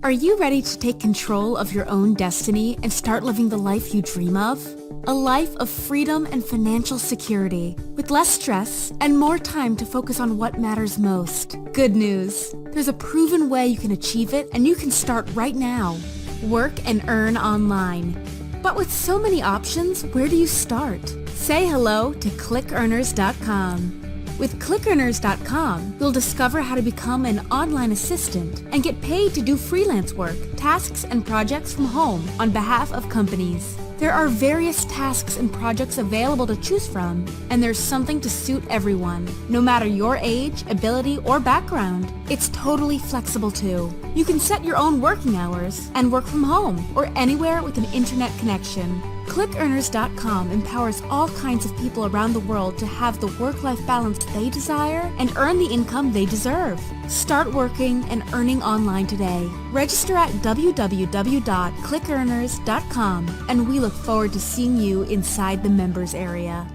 Are you ready to take control of your own destiny and start living the life you dream of? A life of freedom and financial security, with less stress and more time to focus on what matters most. Good news! There's a proven way you can achieve it, and you can start right now. Work and earn online. But with so many options, where do you start? Say hello to ClickEarners.com. With ClickEarners.com, you'll discover how to become an online assistant and get paid to do freelance work, tasks, and projects from home on behalf of companies. There are various tasks and projects available to choose from, and there's something to suit everyone, no matter your age, ability, or background. It's totally flexible too. You can set your own working hours and work from home or anywhere with an internet connection. ClickEarners.com empowers all kinds of people around the world to have the work-life balance they desire and earn the income they deserve. Start working and earning online today. Register at www.ClickEarners.com, and we look forward to seeing you inside the members area.